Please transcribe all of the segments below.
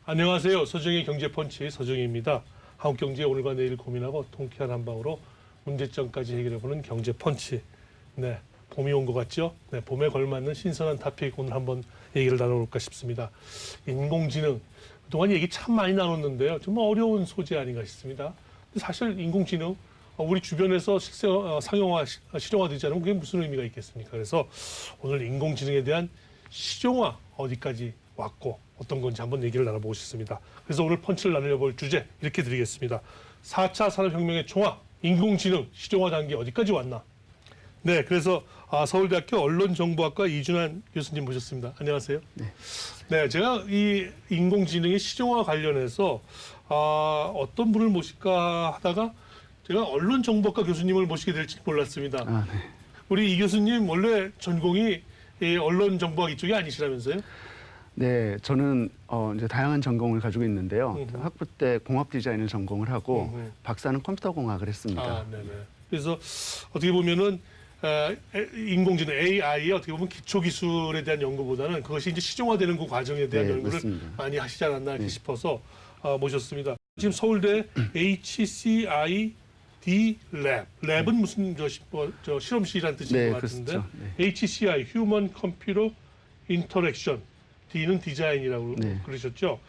안녕하세요. 서정의 경제펀치 서정희입니다. 한국 경제의 오늘과 내일 고민하고 통쾌한 한방으로 문제점까지 해결해보는 경제펀치. 네, 봄이 온 것 같죠? 네, 봄에 걸맞는 신선한 토픽 오늘 한번 얘기를 나눠볼까 싶습니다. 인공지능. 그동안 얘기 참 많이 나눴는데요. 정말 어려운 소재 아닌가 싶습니다. 사실 인공지능 우리 주변에서 실제 상용화, 실용화되지 않으면 그게 무슨 의미가 있겠습니까? 그래서 오늘 인공지능에 대한 실용화 어디까지 왔고 어떤 건지 한번 얘기를 나눠보고 싶습니다. 그래서 오늘 펀치를 나누려볼 주제 이렇게 드리겠습니다. 4차 산업혁명의 총화, 인공지능 실용화 단계 어디까지 왔나? 네, 그래서 서울대학교 언론정보학과 이준환 교수님 모셨습니다. 안녕하세요. 네. 네, 제가 이 인공지능의 실용화 관련해서 어떤 분을 모실까 하다가 제가 언론정보학과 교수님을 모시게 될지 몰랐습니다. 네. 우리 이 교수님 원래 전공이 언론정보학 이쪽이 아니시라면서요? 네, 저는 이제 다양한 전공을 가지고 있는데요. 학부 때 공업 디자인을 전공을 하고 박사는 컴퓨터 공학을 했습니다. 네네. 그래서 어떻게 보면은 인공지능 AI의 어떻게 보면 기초 기술에 대한 연구보다는 그것이 이제 실용화되는 그 과정에 대한 연구를 맞습니다. 많이 하시지 않았나 싶어서 모셨습니다. 지금 서울대 HCID 랩. 랩은 무슨 저 실험실이라는 뜻인 것 같은데. 그렇죠. 네. HCI Human Computer Interaction. D는 디자인이라고 그러셨죠.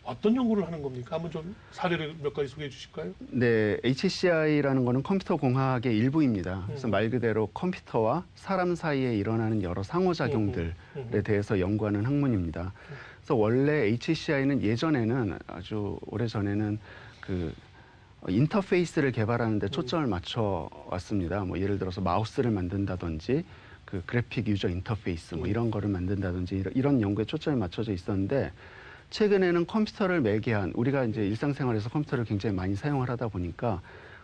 어떤 연구를 하는 겁니까? 한번 좀 사례를 몇 가지 소개해 주실까요? 네, HCI라는 거는 컴퓨터 공학의 일부입니다. 그래서 말 그대로 컴퓨터와 사람 사이에 일어나는 여러 상호작용들에 대해서 연구하는 학문입니다. 그래서 원래 HCI는 예전에는 아주 오래전에는 그 인터페이스를 개발하는 데 초점을 맞춰 왔습니다. 뭐 예를 들어서 마우스를 만든다든지 그 그래픽 유저 인터페이스 뭐 이런 거를 만든다든지 이런 연구에 초점이 맞춰져 있었는데 최근에는 컴퓨터를 매개한 우리가 이제 일상생활에서 컴퓨터를 굉장히 많이 사용을 하다 보니까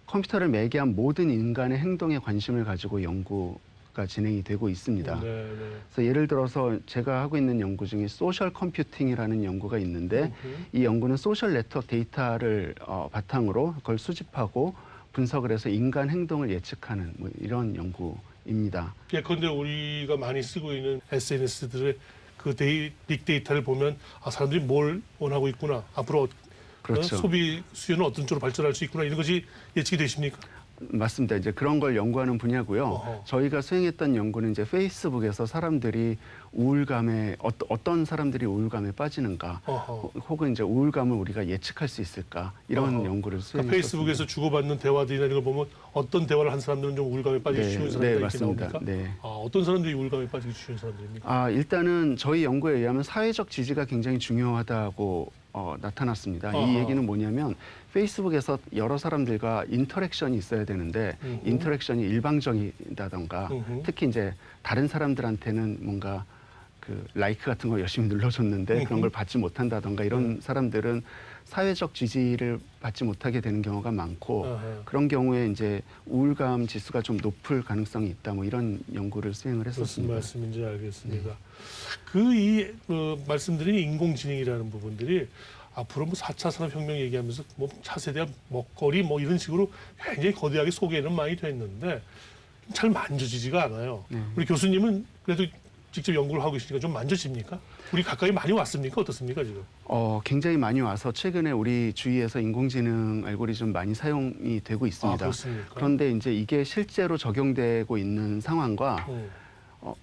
컴퓨터를 매개한 모든 인간의 행동에 관심을 가지고 연구가 진행이 되고 있습니다. 그래서 예를 들어서 제가 하고 있는 연구 중에 소셜 컴퓨팅이라는 연구가 있는데 이 연구는 소셜 네트워크 데이터를 바탕으로 그걸 수집하고 분석을 해서 인간 행동을 예측하는 뭐 이런 연구입니다. 예컨대 우리가 많이 쓰고 있는 SNS들의 그 빅데이터를 보면 사람들이 뭘 원하고 있구나. 앞으로 그렇죠. 소비 수요는 어떤 쪽으로 발전할 수 있구나. 이런 것이 예측이 되십니까? 맞습니다. 이제 그런 걸 연구하는 분야고요. 저희가 수행했던 연구는 이제 페이스북에서 사람들이 우울감에 어떤 사람들이 우울감에 빠지는가, 혹은 이제 우울감을 우리가 예측할 수 있을까 이런 연구를 수행했습니다. 그러니까 페이스북에서 주고받는 대화들이나 이런 걸 보면 어떤 대화를 한 사람들은 좀 우울감에 빠지기 쉬운 사람들이 이렇게 나옵니까? 어떤 사람들이 우울감에 빠지기 쉬운 사람들입니까? 일단은 저희 연구에 의하면 사회적 지지가 굉장히 중요하다고 나타났습니다. 이 얘기는 뭐냐면 페이스북에서 여러 사람들과 인터랙션이 있어야 되는데 인터랙션이 일방적이다던가 특히 이제 다른 사람들한테는 뭔가 그 라이크 같은 거 열심히 눌러줬는데 그런 걸 받지 못한다던가 이런 사람들은 사회적 지지를 받지 못하게 되는 경우가 많고 그런 경우에 이제 우울감 지수가 좀 높을 가능성이 있다 뭐 이런 연구를 수행을 했었습니다. 무슨 말씀인지 알겠습니다. 말씀드린 인공지능이라는 부분들이 앞으로 뭐 4차 산업혁명 얘기하면서 뭐 차세대 먹거리 뭐 이런 식으로 굉장히 거대하게 소개는 많이 됐는데 잘 만져지지가 않아요. 우리 교수님은 그래도 직접 연구를 하고 계시니까 좀 만져집니까? 우리 가까이 많이 왔습니까? 어떻습니까 지금? 굉장히 많이 와서 최근에 우리 주위에서 인공지능 알고리즘 많이 사용이 되고 있습니다. 그렇습니까? 그런데 이제 이게 실제로 적용되고 있는 상황과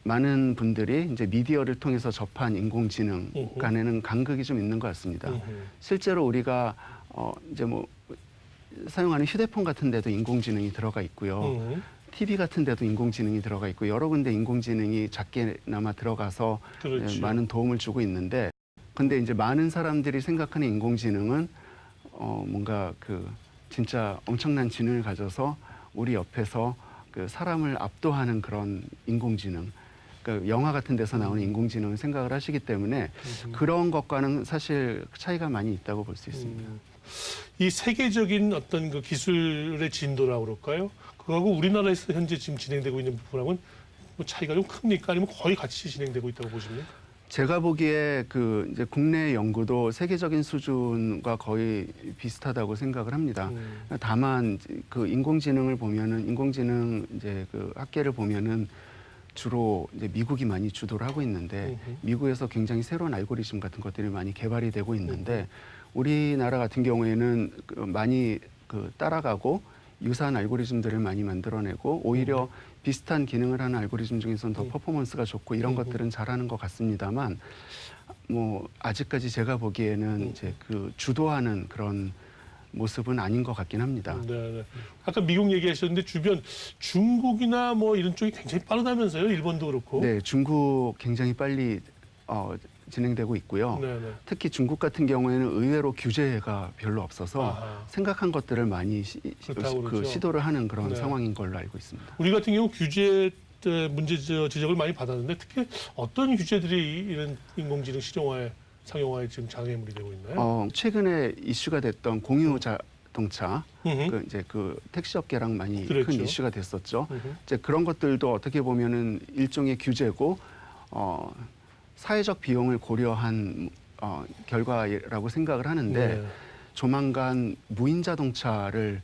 많은 분들이 이제 미디어를 통해서 접한 인공지능 간에는 간극이 좀 있는 것 같습니다. 실제로 우리가 이제 뭐 사용하는 휴대폰 같은 데도 인공지능이 들어가 있고요. TV 같은 데도 인공지능이 들어가 있고 여러 군데 인공지능이 작게나마 들어가서 많은 도움을 주고 있는데 근데 이제 많은 사람들이 생각하는 인공지능은 뭔가 그 진짜 엄청난 지능을 가져서 우리 옆에서 그 사람을 압도하는 그런 인공지능 그러니까 영화 같은 데서 나오는 인공지능을 생각을 하시기 때문에 그런 것과는 사실 차이가 많이 있다고 볼 수 있습니다. 이 세계적인 어떤 그 기술의 진도라고 그럴까요? 그거하고 우리나라에서 현재 지금 진행되고 있는 부분하고는 뭐 차이가 좀 큽니까? 아니면 거의 같이 진행되고 있다고 보십니까? 제가 보기에 그 이제 국내 연구도 세계적인 수준과 거의 비슷하다고 생각을 합니다. 다만 그 인공지능을 보면은 인공지능 이제 그 학계를 보면은 주로 이제 미국이 많이 주도를 하고 있는데 미국에서 굉장히 새로운 알고리즘 같은 것들이 많이 개발이 되고 있는데 우리나라 같은 경우에는 많이 따라가고 유사한 알고리즘들을 많이 만들어내고 오히려 비슷한 기능을 하는 알고리즘 중에서는 더 퍼포먼스가 좋고 이런 것들은 잘하는 것 같습니다만 뭐 아직까지 제가 보기에는 이제 주도하는 그런 모습은 아닌 것 같긴 합니다. 네. 아까 미국 얘기하셨는데 주변 중국이나 뭐 이런 쪽이 굉장히 빠르다면서요? 일본도 그렇고. 네, 중국 굉장히 빨리 진행되고 있고요. 네네. 특히 중국 같은 경우에는 의외로 규제가 별로 없어서 생각한 것들을 많이 그렇죠. 시도를 하는 그런 네. 상황인 걸로 알고 있습니다. 우리 같은 경우 규제 문제 지적을 많이 받았는데 특히 어떤 규제들이 이런 인공지능 실용화에 상용화에 지금 장애물이 되고 있나요? 최근에 이슈가 됐던 공유 자동차, 이제 택시업계랑 많이 그랬죠. 큰 이슈가 됐었죠. 이제 그런 것들도 어떻게 보면은 일종의 규제고 사회적 비용을 고려한 결과라고 생각을 하는데 네. 조만간 무인 자동차를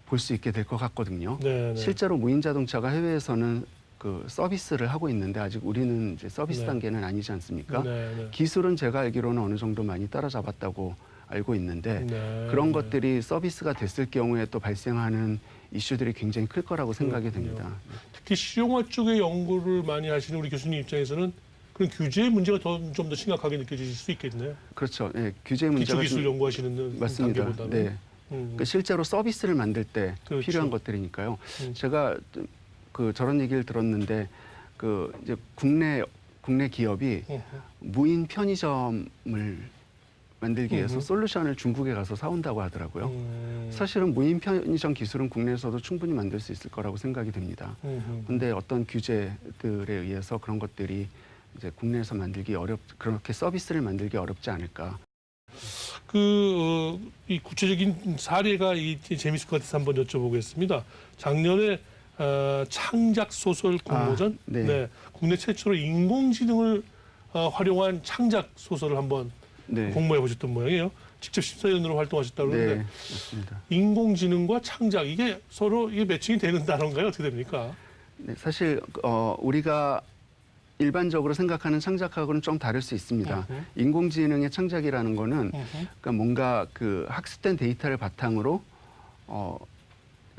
볼 수 있게 될 것 같거든요. 네. 실제로 무인 자동차가 해외에서는 서비스를 하고 있는데 아직 우리는 이제 서비스 네. 단계는 아니지 않습니까? 네. 기술은 제가 알기로는 어느 정도 많이 따라잡았다고 알고 있는데 네. 그런 것들이 서비스가 됐을 경우에 또 발생하는 이슈들이 굉장히 클 거라고 생각이 그렇군요. 됩니다. 특히 실용화 쪽에 연구를 많이 하시는 우리 교수님 입장에서는 그런 규제의 문제가 좀 더 심각하게 느껴질 수 있겠네요. 그렇죠. 네, 규제 문제가 기초기술 연구하시는 맞습니다. 단계보다는. 네. 그러니까 실제로 서비스를 만들 때 그렇죠. 필요한 것들이니까요. 제가 저런 얘기를 들었는데 이제 국내 기업이 무인 편의점을 만들기 위해서 솔루션을 중국에 가서 사온다고 하더라고요. 사실은 무인 편의점 기술은 국내에서도 충분히 만들 수 있을 거라고 생각이 듭니다. 그런데 어떤 규제들에 의해서 그런 것들이 이제 국내에서 그렇게 서비스를 만들기 어렵지 않을까. 이 구체적인 사례가 재밌을 것 같아서 한번 여쭤보겠습니다. 작년에 창작 소설 공모전, 네. 국내 최초로 인공지능을 활용한 창작 소설을 한번 네. 공모해 보셨던 모양이에요. 직접 심사위원으로 활동하셨다고 그러는데 네, 맞습니다. 인공지능과 창작 이게 서로 매칭이 되는 단어인가요? 어떻게 됩니까? 네, 사실 우리가 일반적으로 생각하는 창작하고는 좀 다를 수 있습니다. 인공지능의 창작이라는 거는 그러니까 뭔가 학습된 데이터를 바탕으로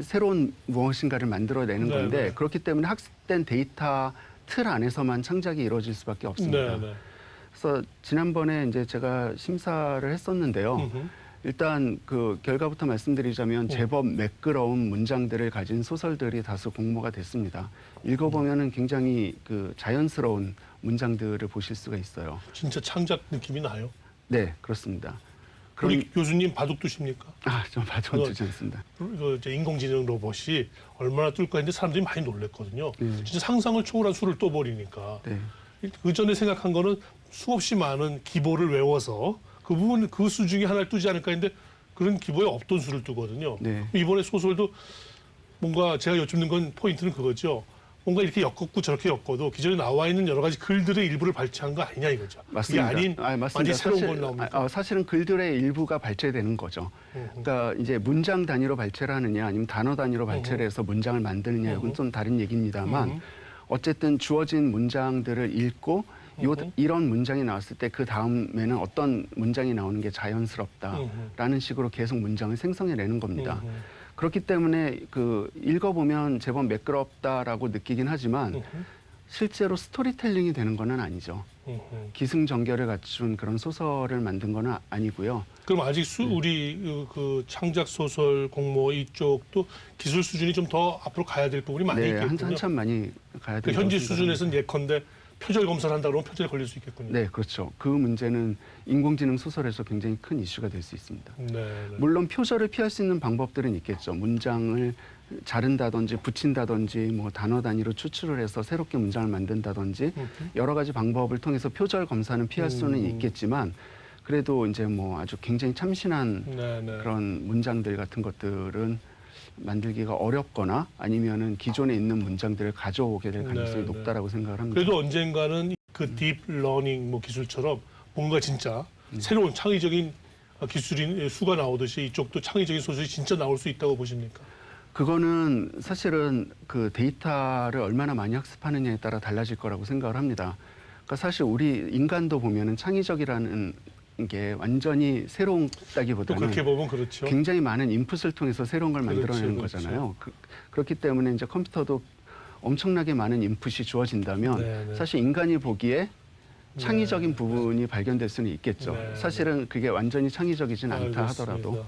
새로운 무엇인가를 만들어내는 건데 그렇기 때문에 학습된 데이터 틀 안에서만 창작이 이루어질 수밖에 없습니다. 그래서 지난번에 이제 제가 심사를 했었는데요. 일단 결과부터 말씀드리자면 제법 매끄러운 문장들을 가진 소설들이 다수 공모가 됐습니다. 읽어보면은 굉장히 자연스러운 문장들을 보실 수가 있어요. 진짜 창작 느낌이 나요? 네, 그렇습니다. 우리 교수님 바둑 두십니까? 좀 바둑 두지 않습니다. 인공지능 로봇이 얼마나 뚫까 했는데 사람들이 많이 놀랐거든요. 진짜 상상을 초월한 수를 떠버리니까. 네. 그 전에 생각한 거는 수없이 많은 기보를 외워서 그 수 중에 하나를 뜨지 않을까 했는데 그런 기보에 없던 수를 뜨거든요. 네. 이번에 소설도 뭔가 제가 여쭙는 건 포인트는 그거죠. 뭔가 이렇게 엮었고 저렇게 엮어도 기존에 나와 있는 여러 가지 글들의 일부를 발췌한 거 아니냐 이거죠. 맞습니다. 그게 아닌 맞습니다. 완전히 새로운 걸 나옵니다. 사실은 글들의 일부가 발췌되는 거죠. 그러니까 이제 문장 단위로 발췌를 하느냐 아니면 단어 단위로 발췌를 해서 문장을 만드느냐 이건 좀 다른 얘기입니다만 어쨌든 주어진 문장들을 읽고 이런 문장이 나왔을 때 그 다음에는 어떤 문장이 나오는 게 자연스럽다라는 식으로 계속 문장을 생성해내는 겁니다. 그렇기 때문에 읽어보면 제법 매끄럽다라고 느끼긴 하지만 실제로 스토리텔링이 되는 건 아니죠. 기승전결을 갖춘 그런 소설을 만든 건 아니고요. 그럼 아직 우리 창작 소설 공모 이쪽도 기술 수준이 좀 더 앞으로 가야 될 부분이 많이 있겠군요. 한참 많이 가야 된다고 현지 수준에서는 예컨대 표절 검사를 한다 그러면 표절에 걸릴 수 있겠군요. 네, 그렇죠. 그 문제는 인공지능 소설에서 굉장히 큰 이슈가 될 수 있습니다. 물론 표절을 피할 수 있는 방법들은 있겠죠. 문장을 자른다든지 붙인다든지 뭐 단어 단위로 추출을 해서 새롭게 문장을 만든다든지 여러 가지 방법을 통해서 표절 검사는 피할 수는 있겠지만 그래도 이제 뭐 아주 굉장히 참신한 그런 문장들 같은 것들은 만들기가 어렵거나 아니면은 기존에 있는 문장들을 가져오게 될 가능성이 높다라고 생각을 합니다. 그래도 언젠가는 딥러닝 기술처럼 뭔가 진짜 새로운 창의적인 기술인 수가 나오듯이 이쪽도 창의적인 소설이 진짜 나올 수 있다고 보십니까? 그거는 사실은 그 데이터를 얼마나 많이 학습하느냐에 따라 달라질 거라고 생각을 합니다. 그러니까 사실 우리 인간도 보면은 창의적이라는 게 완전히 또 새롭다기보다는 그렇게 보면 그렇죠. 굉장히 많은 인풋을 통해서 새로운 걸 그렇죠, 만들어내는 그렇죠. 거잖아요. 그렇기 때문에 이제 컴퓨터도 엄청나게 많은 인풋이 주어진다면 네, 네. 사실 인간이 보기에 창의적인 네, 부분이 발견될 수는 있겠죠. 네, 사실은 그게 완전히 창의적이진 않다 알겠습니다. 하더라도.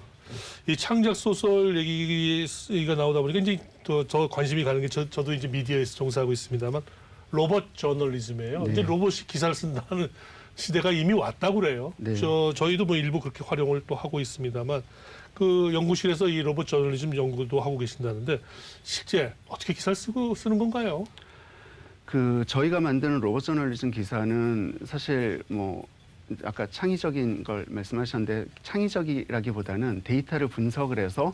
이 창작 소설 얘기가 나오다 보니까 이제 또 저 관심이 가는 게 저도 이제 미디어에서 종사하고 있습니다만 로봇 저널리즘이에요. 네. 이제 로봇이 기사를 쓴다는 시대가 이미 왔다고 그래요. 네. 저희도 뭐 일부 그렇게 활용을 또 하고 있습니다만 그 연구실에서 이 로봇 저널리즘 연구도 하고 계신다는데 실제 어떻게 기사를 쓰는 건가요? 그 저희가 만드는 로봇 저널리즘 기사는 사실 뭐 아까 창의적인 걸 말씀하셨는데 창의적이라기보다는 데이터를 분석을 해서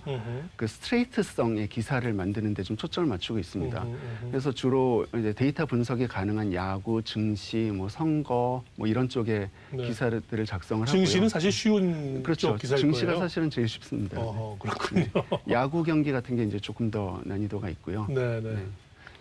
그 스트레이트성의 기사를 만드는 데 좀 초점을 맞추고 있습니다. 그래서 주로 이제 데이터 분석이 가능한 야구, 증시, 뭐 선거 뭐 이런 쪽의 네. 기사들을 작성을 하고요. 증시는 사실 쉬운 그렇죠. 쪽 기사일 증시가 거예요. 사실은 제일 쉽습니다. 그렇군요. 야구 경기 같은 게 이제 조금 더 난이도가 있고요. 네.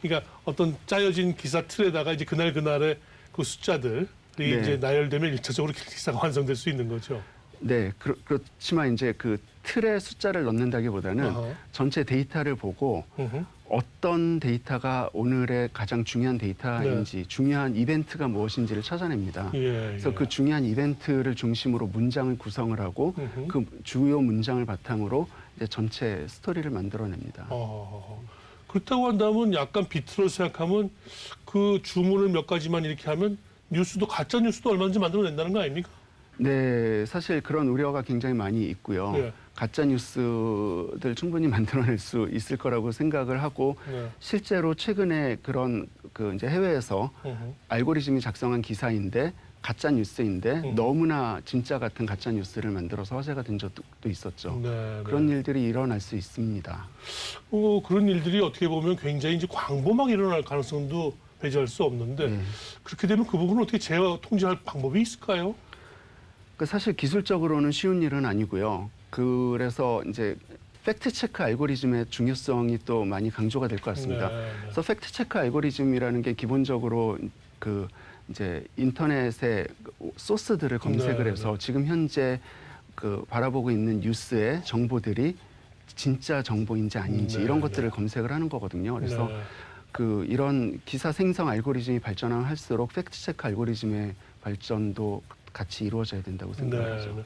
그러니까 어떤 짜여진 기사 틀에다가 이제 그날의 그 숫자들이 네. 이제 나열되면 일차적으로 기사가 완성될 수 있는 거죠. 네, 그렇지만 이제 그 틀에 숫자를 넣는다기보다는 어허. 전체 데이터를 보고 음흠. 어떤 데이터가 오늘의 가장 중요한 데이터인지 중요한 이벤트가 무엇인지를 찾아냅니다. 그래서 그 중요한 이벤트를 중심으로 문장을 구성을 하고 음흠. 그 주요 문장을 바탕으로 이제 전체 스토리를 만들어냅니다. 그렇다고 한다면 약간 비틀어 생각하면 그 주문을 몇 가지만 이렇게 하면 뉴스도 가짜 뉴스도 얼마든지 만들어낸다는 거 아닙니까? 네, 사실 그런 우려가 굉장히 많이 있고요. 네. 가짜 뉴스들 충분히 만들어낼 수 있을 거라고 생각을 하고 네. 실제로 최근에 그런 그 이제 해외에서 음흠. 알고리즘이 작성한 기사인데 가짜 뉴스인데 너무나 진짜 같은 가짜 뉴스를 만들어서 화제가 된 적도 있었죠. 네. 그런 일들이 일어날 수 있습니다. 그런 일들이 어떻게 보면 굉장히 이제 광범하게 일어날 가능성도 배제할 수 없는데 네. 그렇게 되면 그 부분을 어떻게 통제할 방법이 있을까요? 그 사실 기술적으로는 쉬운 일은 아니고요. 그래서 이제 팩트 체크 알고리즘의 중요성이 또 많이 강조가 될 것 같습니다. 네. 그래서 팩트 체크 알고리즘이라는 게 기본적으로 그 이제 인터넷의 소스들을 검색을 네, 해서 지금 현재 그 바라보고 있는 뉴스의 정보들이 진짜 정보인지 아닌지 네, 이런 네. 것들을 검색을 하는 거거든요. 그래서 네. 그 이런 기사 생성 알고리즘이 발전하면 할수록 팩트 체크 알고리즘의 발전도 같이 이루어져야 된다고 생각하죠.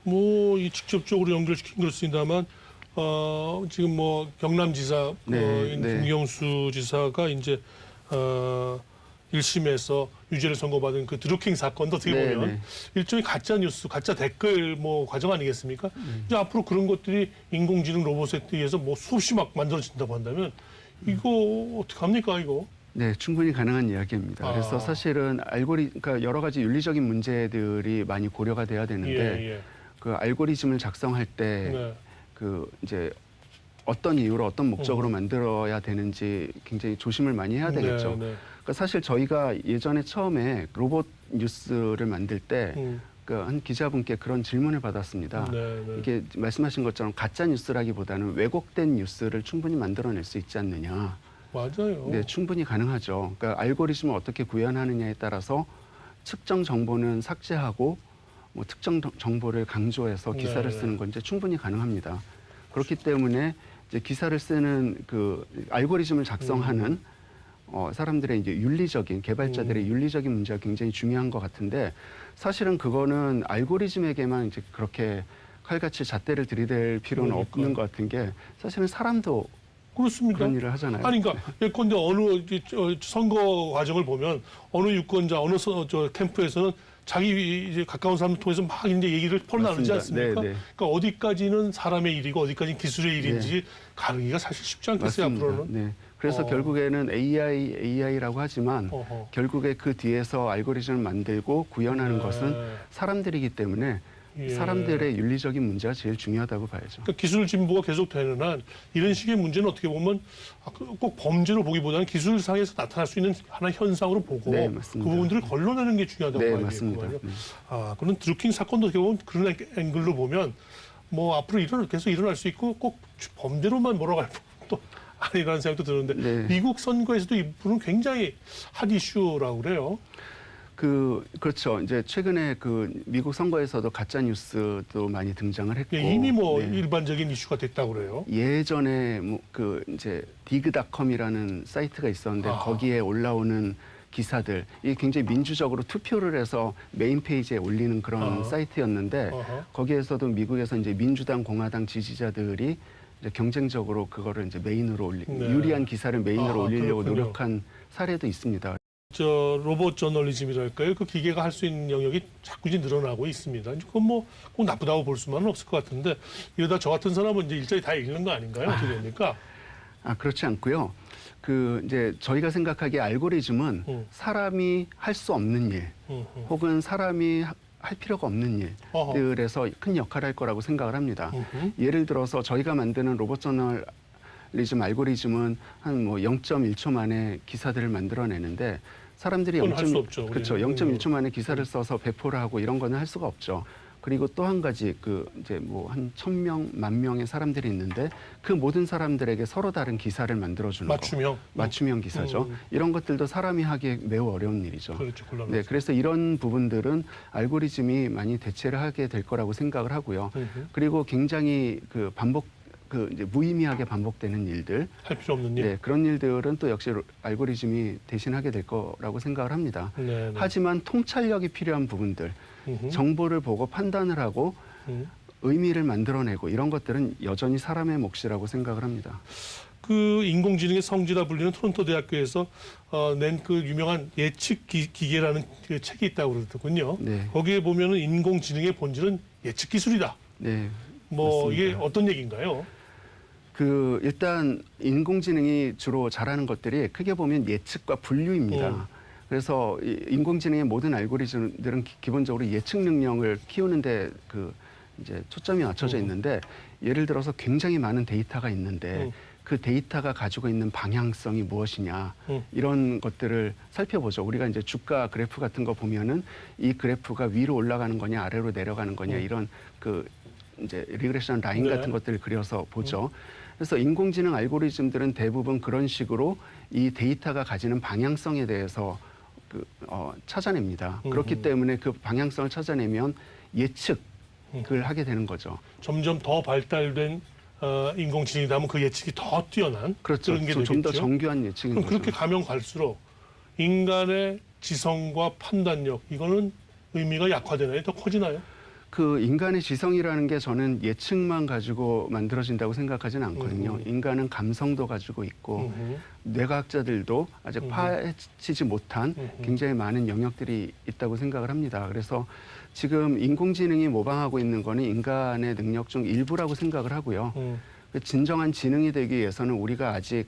이 직접적으로 연결시킨 그렇습니다만 지금 뭐 경남지사 네, 네. 김경수 지사가 이제 1심에서 유죄를 선고받은 그 드루킹 사건도 어떻게 네, 보면 네. 일종의 가짜 뉴스, 가짜 댓글 뭐 과정 아니겠습니까? 이제 앞으로 그런 것들이 인공지능 로봇에 의해서 뭐 수없이 막 만들어진다고 한다면 이거 어떻게 합니까 이거? 네, 충분히 가능한 이야기입니다. 그래서 사실은 그러니까 여러 가지 윤리적인 문제들이 많이 고려가 돼야 되는데 그 알고리즘을 작성할 때 그 이제 어떤 이유로 어떤 목적으로 만들어야 되는지 굉장히 조심을 많이 해야 되겠죠. 그러니까 사실 저희가 예전에 처음에 로봇 뉴스를 만들 때 한 기자분께 그런 질문을 받았습니다. 이게 말씀하신 것처럼 가짜 뉴스라기보다는 왜곡된 뉴스를 충분히 만들어낼 수 있지 않느냐. 맞아요. 네, 충분히 가능하죠. 그러니까 알고리즘을 어떻게 구현하느냐에 따라서 측정 정보는 삭제하고 뭐 특정 정보를 강조해서 기사를 쓰는 건 이제 충분히 가능합니다. 그렇기 때문에 이제 기사를 쓰는 그 알고리즘을 작성하는 사람들의 이제 윤리적인 개발자들의 윤리적인 문제가 굉장히 중요한 것 같은데 사실은 그거는 알고리즘에게만 이제 그렇게 칼같이 잣대를 들이댈 필요는 없는 것 같은 게 사실은 사람도 그렇습니다. 그런 일을 하잖아요. 아니, 그러니까 예컨대 어느 선거 과정을 보면 어느 유권자, 어느 캠프에서는 자기 이제 가까운 사람을 통해서 막 이제 얘기를 퍼나르지 않습니까? 네, 네. 그러니까 어디까지는 사람의 일이고 어디까지는 기술의 일인지 가르기가 사실 쉽지 않겠어요, 맞습니다. 앞으로는. 네. 그래서 결국에는 AI라고 하지만 결국에 그 뒤에서 알고리즘을 만들고 구현하는 것은 사람들이기 때문에 사람들의 윤리적인 문제가 제일 중요하다고 봐야죠. 그러니까 기술 진보가 계속되는 한 이런 식의 문제는 어떻게 보면 꼭 범죄로 보기보다는 기술상에서 나타날 수 있는 하나의 현상으로 보고 네, 그 맞습니다. 부분들을 걸러내는 게 중요하다고 네, 봐야 맞습니다. 되겠군요. 그런 드루킹 사건도 어떻게 보면 그런 앵글로 보면 뭐 앞으로 계속 일어날 수 있고 꼭 범죄로만 몰아갈 아니라는 생각도 드는데 네. 미국 선거에서도 이 부분은 굉장히 핫 이슈라고 그래요. 그렇죠. 이제 최근에 미국 선거에서도 가짜 뉴스도 많이 등장을 했고 예, 이미 뭐 네. 일반적인 이슈가 됐다고 그래요. 예전에 이제 디그닷컴이라는 사이트가 있었는데 아. 거기에 올라오는 기사들 이게 굉장히 민주적으로 투표를 해서 메인 페이지에 올리는 그런 아하. 사이트였는데 아하. 거기에서도 미국에서 이제 민주당, 공화당 지지자들이 이제 경쟁적으로 그거를 이제 메인으로 네. 유리한 기사를 메인으로 아하, 올리려고 그렇군요. 노력한 사례도 있습니다. 로봇 저널리즘이랄까요? 그 기계가 할 수 있는 영역이 자꾸 이제 늘어나고 있습니다. 그건 뭐 꼭 나쁘다고 볼 수만은 없을 것 같은데 이러다 저 같은 사람은 이제 일자리 다 잃는 거 아닌가요? 어떻게 됩니까? 그렇지 않고요. 이제 저희가 생각하기에 알고리즘은 사람이 할 수 없는 일, 혹은 사람이 할 필요가 없는 어허. 일들에서 큰 역할을 할 거라고 생각을 합니다. 예를 들어서 저희가 만드는 로봇 저널리즘 알고리즘은 한 뭐 0.1초 만에 기사들을 만들어내는데 사람들이 그건 할수 없죠, 그렇죠. 우리는. 0.1초 만에 기사를 써서 배포를 하고 이런 거는 할 수가 없죠. 그리고 또 한 가지 이제 뭐 한 1,000명, 10,000명의 사람들이 있는데 그 모든 사람들에게 서로 다른 기사를 만들어주는 맞춤형. 거. 맞춤형 기사죠. 이런 것들도 사람이 하기에 매우 어려운 일이죠. 그렇죠. 곤란하죠. 네, 그래서 이런 부분들은 알고리즘이 많이 대체를 하게 될 거라고 생각을 하고요. 그리고 굉장히 이제 무의미하게 반복되는 일들, 할 필요 없는 일. 네, 그런 일들은 또 역시 알고리즘이 대신하게 될 거라고 생각을 합니다. 네, 네. 하지만 통찰력이 필요한 부분들, 정보를 보고 판단을 하고 의미를 만들어내고 이런 것들은 여전히 사람의 몫이라고 생각을 합니다. 그 인공지능의 성지라 불리는 토론토 대학교에서 낸 그 유명한 예측 기계라는 그 책이 있다고 그러더군요. 네. 거기에 보면은 인공지능의 본질은 예측 기술이다. 네, 뭐 맞습니다. 이게 어떤 얘기인가요? 일단 인공지능이 주로 잘하는 것들이 크게 보면 예측과 분류입니다. 그래서 인공지능의 모든 알고리즘들은 기본적으로 예측 능력을 키우는데 이제 초점이 맞춰져 있는데 예를 들어서 굉장히 많은 데이터가 있는데 그 데이터가 가지고 있는 방향성이 무엇이냐 이런 것들을 살펴보죠. 우리가 이제 주가 그래프 같은 거 보면은 이 그래프가 위로 올라가는 거냐 아래로 내려가는 거냐 이런 이제 리그레션 라인 네. 같은 것들을 그려서 보죠. 그래서 인공지능 알고리즘들은 대부분 그런 식으로 이 데이터가 가지는 방향성에 대해서 찾아냅니다. 그렇기 때문에 그 방향성을 찾아내면 예측을 하게 되는 거죠. 점점 더 발달된 인공지능이라면 그 예측이 더 뛰어난 그렇죠. 그런 게 되겠죠. 좀 더 정교한 예측인 그럼 거죠. 그렇게 가면 갈수록 인간의 지성과 판단력 이거는 의미가 약화되나요? 더 커지나요? 인간의 지성이라는 게 저는 예측만 가지고 만들어진다고 생각하지는 않거든요. 인간은 감성도 가지고 있고 뇌과학자들도 아직 파헤치지 못한 굉장히 많은 영역들이 있다고 생각을 합니다. 그래서 지금 인공지능이 모방하고 있는 거는 인간의 능력 중 일부라고 생각을 하고요. 진정한 지능이 되기 위해서는 우리가 아직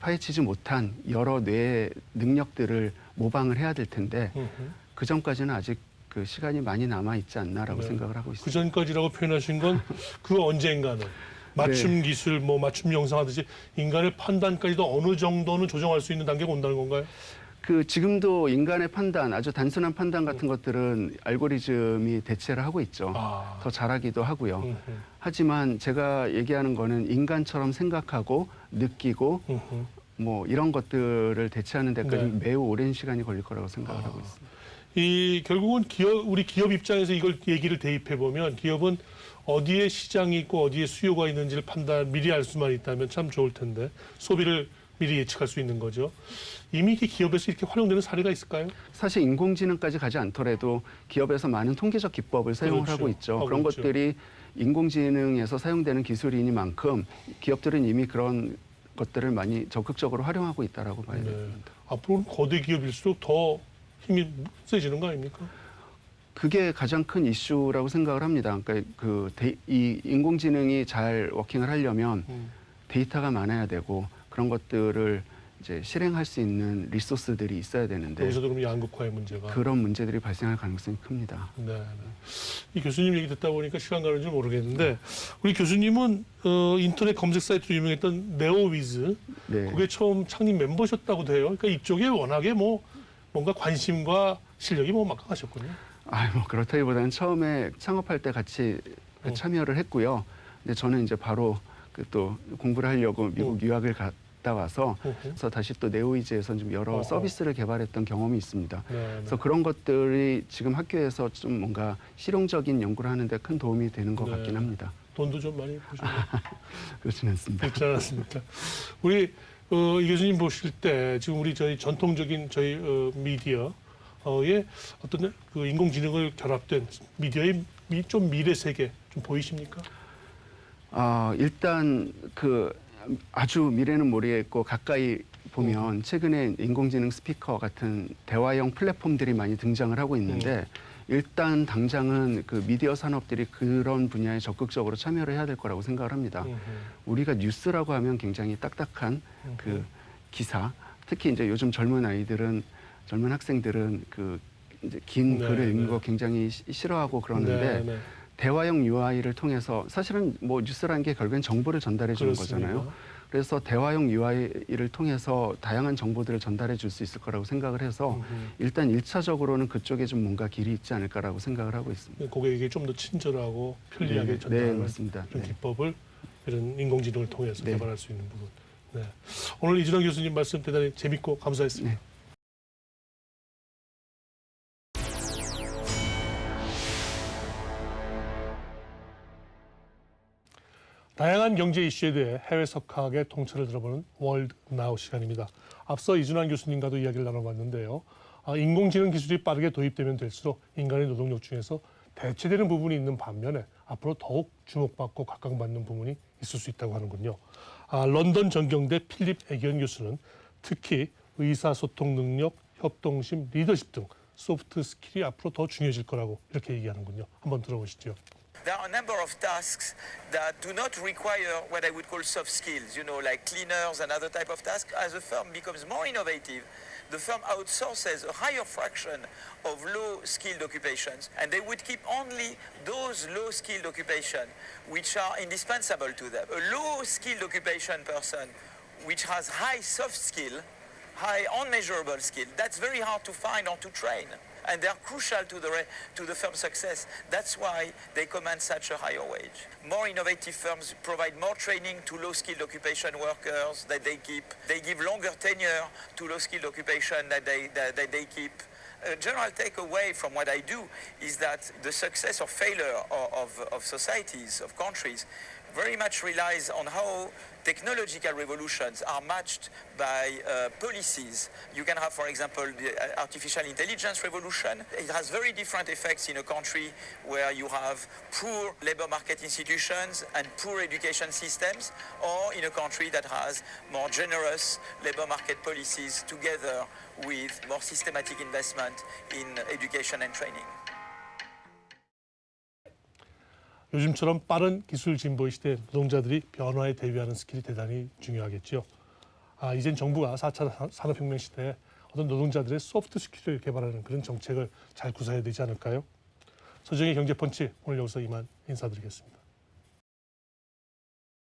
파헤치지 못한 여러 뇌의 능력들을 모방을 해야 될 텐데 그 전까지는 아직 시간이 많이 남아 있지 않나라고 생각을 하고 있습니다. 그 전까지라고 표현하신 건 그 언젠가는 맞춤 기술, 뭐 맞춤 영상 하듯이 인간의 판단까지도 어느 정도는 조정할 수 있는 단계가 온다는 건가요? 지금도 인간의 판단, 아주 단순한 판단 같은 것들은 알고리즘이 대체를 하고 있죠. 더 잘하기도 하고요. 하지만 제가 얘기하는 거는 인간처럼 생각하고 느끼고 뭐 이런 것들을 대체하는 데까지 매우 오랜 시간이 걸릴 거라고 생각을 하고 있습니다. 결국은 우리 기업 입장에서 이걸 얘기를 대입해 보면 기업은 어디에 시장이 있고 어디에 수요가 있는지를 미리 알 수만 있다면 참 좋을 텐데 소비를 미리 예측할 수 있는 거죠. 이미 기업에서 이렇게 활용되는 사례가 있을까요? 사실 인공지능까지 가지 않더라도 기업에서 많은 통계적 기법을 사용을 그렇죠. 하고 있죠. 하고 그런 있죠. 것들이 인공지능에서 사용되는 기술이니만큼 기업들은 이미 그런 것들을 많이 적극적으로 활용하고 있다라고 봐야 됩니다. 앞으로는 거대 기업일수록 더 힘이 세지는 거 아닙니까? 그게 가장 큰 이슈라고 생각을 합니다. 그러니까 이 인공지능이 잘 워킹을 하려면 데이터가 많아야 되고 그런 것들을 이제 실행할 수 있는 리소스들이 있어야 되는데 여기서도 그럼 양극화의 문제가 그런 문제들이 발생할 가능성이 큽니다. 네. 이 교수님 얘기 듣다 보니까 시간 가는 줄 모르겠는데 우리 교수님은 인터넷 검색 사이트로 유명했던 네오위즈 그게 처음 창립 멤버셨다고 해요. 그러니까 이쪽에 워낙에 뭔가 관심과 실력이 막강하셨군요. 뭐 그렇다기보다는 처음에 창업할 때 같이 참여를 했고요. 근데 저는 이제 바로 그 또 공부를 하려고 미국 유학을 갔다 와서 어허. 그래서 다시 또 네오이즈에서 좀 여러 어허. 서비스를 개발했던 경험이 있습니다. 네, 네. 그래서 그런 것들이 지금 학교에서 좀 뭔가 실용적인 연구를 하는데 큰 도움이 되는 것 네. 같긴 합니다. 돈도 좀 많이 보셨나요? 그렇지는 않습니다. 그렇지 않았습니까? 우리 이 교수님 보실 때 지금 우리 저희 전통적인 저희 미디어의 어떤 그 인공지능을 결합된 미디어의 좀 미래 세계 좀 보이십니까? 일단 그 아주 미래는 모르겠고 가까이 보면 최근에 인공지능 스피커 같은 대화형 플랫폼들이 많이 등장을 하고 있는데 일단 당장은 그 미디어 산업들이 그런 분야에 적극적으로 참여를 해야 될 거라고 생각을 합니다. 우리가 뉴스라고 하면 굉장히 딱딱한 그 기사, 특히 이제 요즘 젊은 학생들은 그 이제 긴 네, 글을 읽는 네. 거 굉장히 싫어하고 그러는데 네, 네. 대화형 UI를 통해서 사실은 뭐 뉴스라는 게 결국엔 정보를 전달해 주는 그렇습니다. 거잖아요. 그래서 대화형 UI를 통해서 다양한 정보들을 전달해 줄 수 있을 거라고 생각을 해서 일단 1차적으로는 그쪽에 좀 뭔가 길이 있지 않을까라고 생각을 하고 있습니다. 고객에게 좀 더 친절하고 편리하게 네, 전달하는 맞습니다. 그런 네. 기법을 이런 인공지능을 통해서 네. 개발할 수 있는 부분. 네. 오늘 이준환 교수님 말씀 대단히 재밌고 감사했습니다. 네. 다양한 경제 이슈에 대해 해외 석학의 통찰을 들어보는 월드 나우 시간입니다. 앞서 이준환 교수님과도 이야기를 나눠봤는데요. 인공지능 기술이 빠르게 도입되면 될수록 인간의 노동력 중에서 대체되는 부분이 있는 반면에 앞으로 더욱 주목받고 각광받는 부분이 있을 수 있다고 하는군요. 런던 전경대 필립 애기언 교수는 특히 의사소통 능력, 협동심, 리더십 등 소프트 스킬이 앞으로 더 중요해질 거라고 이렇게 얘기하는군요. 한번 들어보시죠. There are a number of tasks that do not require what I would call soft skills, like cleaners and other type of tasks. As a firm becomes more innovative, the firm outsources a higher fraction of low-skilled occupations, and they would keep only those low-skilled occupations which are indispensable to them. A low-skilled occupation person which has high soft skill, high unmeasurable skill, that's very hard to find or to train. And they are crucial to the firm's success. That's why they command such a higher wage. More innovative firms provide more training to low-skilled occupation workers that they keep. They give longer tenure to low-skilled occupation that they keep. A general takeaway from what I do is that the success or failure of societies, of countries, very much relies on how technological revolutions are matched by policies. You can have, for example, the artificial intelligence revolution. It has very different effects in a country where you have poor labor market institutions and poor education systems, or in a country that has more generous labor market policies together with more systematic investment in education and training. 요즘처럼 빠른 기술 진보의 시대에 노동자들이 변화에 대비하는 스킬이 대단히 중요하겠죠. 이젠 정부가 4차 산업혁명 시대에 어떤 노동자들의 소프트 스킬을 개발하는 그런 정책을 잘 구사해야 되지 않을까요? 서정의 경제펀치 오늘 여기서 이만 인사드리겠습니다.